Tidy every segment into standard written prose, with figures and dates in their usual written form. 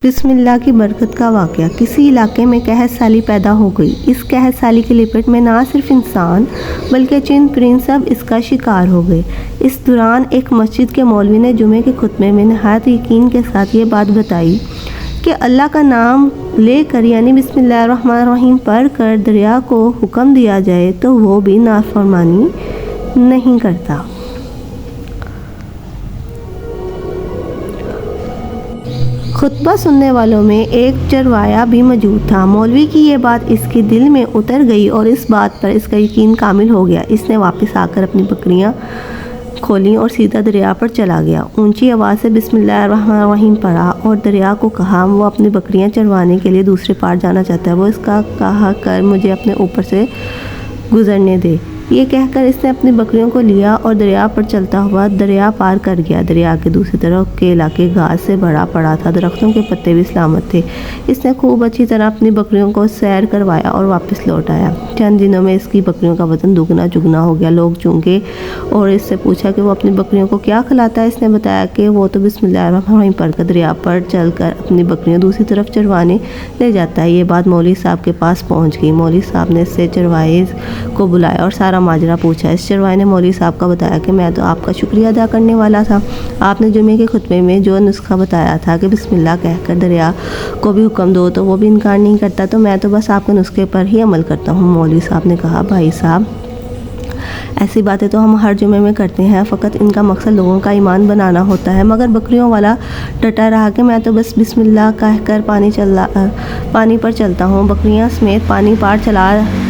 بسم اللہ کی برکت کا واقعہ۔ کسی علاقے میں قحط سالی پیدا ہو گئی۔ اس قحط سالی کی لپٹ میں نہ صرف انسان بلکہ چند پرند سب اس کا شکار ہو گئے۔ اس دوران ایک مسجد کے مولوی نے جمعے کے خطبے میں نہایت یقین کے ساتھ یہ بات بتائی کہ اللہ کا نام لے کر یعنی بسم اللہ الرحمن الرحیم پڑھ کر دریا کو حکم دیا جائے تو وہ بھی نافرمانی نہیں کرتا۔ خطبہ سننے والوں میں ایک چروایا بھی موجود تھا۔ مولوی کی یہ بات اس کے دل میں اتر گئی اور اس بات پر اس کا یقین کامل ہو گیا۔ اس نے واپس آ کر اپنی بکریاں کھولیں اور سیدھا دریا پر چلا گیا۔ اونچی آواز سے بسم اللہ الرحمن الرحیم پڑھا اور دریا کو کہا وہ اپنی بکریاں چروانے کے لیے دوسرے پار جانا چاہتا ہے، وہ اس کا کہا کر مجھے اپنے اوپر سے گزرنے دے۔ یہ کہہ کر اس نے اپنی بکریوں کو لیا اور دریا پر چلتا ہوا دریا پار کر گیا۔ دریا کے دوسری طرف کے علاقے گھاس سے بھرا پڑا تھا، درختوں کے پتے بھی سلامت تھے۔ اس نے خوب اچھی طرح اپنی بکریوں کو سیر کروایا اور واپس لوٹ آیا۔ چند دنوں میں اس کی بکریوں کا وزن دگنا چگنا ہو گیا۔ لوگ چونکے اور اس سے پوچھا کہ وہ اپنی بکریوں کو کیا کھلاتا ہے۔ اس نے بتایا کہ وہ تو بسم اللہ الرحمن الرحیم پڑھ کر دریا پر چل کر اپنی بکریاں دوسری طرف چروانے لے جاتا ہے۔ یہ بات مولوی صاحب کے پاس پہنچ گئی۔ مولوی صاحب نے اس سے چرواہے کو بلایا اور سارا ماجرا پوچھا۔ اس چرواہے نے مولوی صاحب کا بتایا کہ میں تو آپ کا شکریہ ادا کرنے والا تھا۔ آپ نے جمعے کے خطبے میں جو نسخہ بتایا تھا کہ بسم اللہ کہہ کر دریا کو بھی حکم دو تو وہ بھی انکار نہیں کرتا، تو میں تو بس آپ کے نسخے پر ہی عمل کرتا ہوں۔ مولوی صاحب نے کہا بھائی صاحب ایسی باتیں تو ہم ہر جمعے میں کرتے ہیں، فقط ان کا مقصد لوگوں کا ایمان بنانا ہوتا ہے، مگر بکریوں والا ڈٹا رہا کہ میں تو بس بسم اللہ کہہ کر پانی پر چلتا ہوں، بکریاں سمیت پانی پار چلا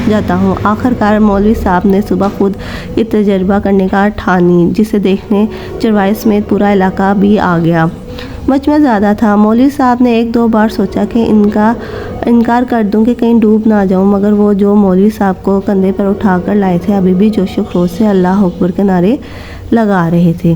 جاتا ہوں۔ آخرکار مولوی صاحب نے صبح خود یہ تجربہ کرنے کا ٹھانی، جسے دیکھنے چرواہے سمیت پورا علاقہ بھی آ گیا۔ مجمع زیادہ تھا۔ مولوی صاحب نے ایک دو بار سوچا کہ انکار کر دوں کہ کہیں ڈوب نہ جاؤں، مگر وہ جو مولوی صاحب کو کندھے پر اٹھا کر لائے تھے ابھی بھی جوش و خروش سے اللہ اکبر کے نعرے لگا رہے تھے۔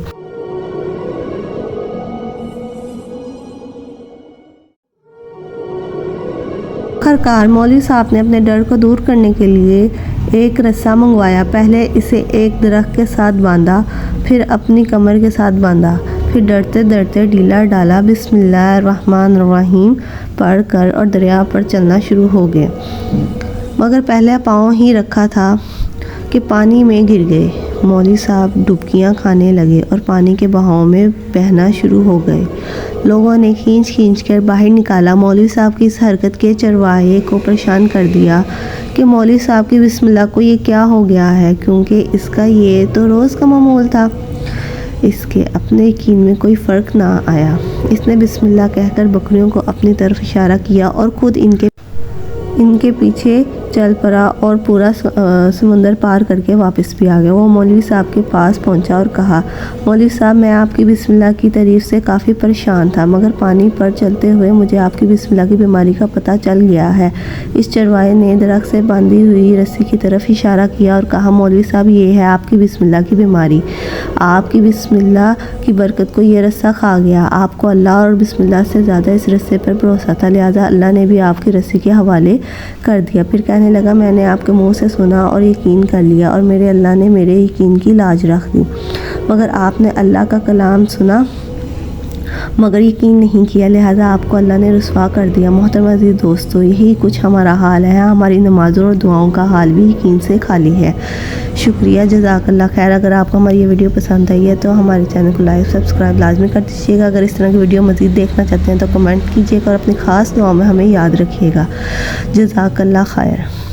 آخرکار مولوی صاحب نے اپنے ڈر کو دور کرنے کے لیے ایک رسہ منگوایا۔ پہلے اسے ایک درخت کے ساتھ باندھا، پھر اپنی کمر کے ساتھ باندھا، پھر ڈرتے ڈرتے ڈھیلا ڈالا، بسم اللہ الرحمن الرحیم پڑھ کر اور دریا پر چلنا شروع ہو گئے۔ مگر پہلے پاؤں ہی رکھا تھا کہ پانی میں گر گئے۔ مولوی صاحب ڈبکیاں کھانے لگے اور پانی کے بہاؤ میں بہنا شروع ہو گئے۔ لوگوں نے کھینچ کر باہر نکالا۔ مولوی صاحب کی اس حرکت کے چرواہے کو پریشان کر دیا کہ مولوی صاحب کی بسم اللہ کو یہ کیا ہو گیا ہے، کیونکہ اس کا یہ تو روز کا معمول تھا۔ اس کے اپنے یقین میں کوئی فرق نہ آیا۔ اس نے بسم اللہ کہہ کر بکریوں کو اپنی طرف اشارہ کیا اور خود ان کے پیچھے چل پڑا اور پورا سمندر پار کر کے واپس بھی آ گیا۔ وہ مولوی صاحب کے پاس پہنچا اور کہا مولوی صاحب میں آپ کی بسم اللہ کی تعریف سے کافی پریشان تھا، مگر پانی پر چلتے ہوئے مجھے آپ کی بسم اللہ کی بیماری کا پتہ چل گیا ہے۔ اس چرواہے نے درخت سے باندھی ہوئی رسی کی طرف اشارہ کیا اور کہا مولوی صاحب یہ ہے آپ کی بسم اللہ کی بیماری، آپ کی بسم اللہ کی برکت کو یہ رسہ کھا گیا۔ آپ کو اللہ اور بسم اللہ سے زیادہ اس رسے پر بھروسہ تھا، لہٰذا اللہ نے بھی آپ کی رسی کے حوالے کر دیا۔ پھر کہنے لگا میں نے آپ کے منہ سے سنا اور یقین کر لیا اور میرے اللہ نے میرے یقین کی لاج رکھ دی، مگر آپ نے اللہ کا کلام سنا مگر یقین نہیں کیا، لہٰذا آپ کو اللہ نے رسوا کر دیا۔ محترم عزیز دوستو، یہی کچھ ہمارا حال ہے۔ ہماری نمازوں اور دعاؤں کا حال بھی یقین سے خالی ہے۔ شکریہ، جزاک اللہ خیر۔ اگر آپ کو ہماری یہ ویڈیو پسند آئی ہے تو ہمارے چینل کو لائک سبسکرائب لازمی کر دیجیے گا۔ اگر اس طرح کی ویڈیو مزید دیکھنا چاہتے ہیں تو کمنٹ کیجیے گا اور اپنی خاص دعاؤں میں ہمیں یاد رکھیے گا۔ جزاک اللہ خیر۔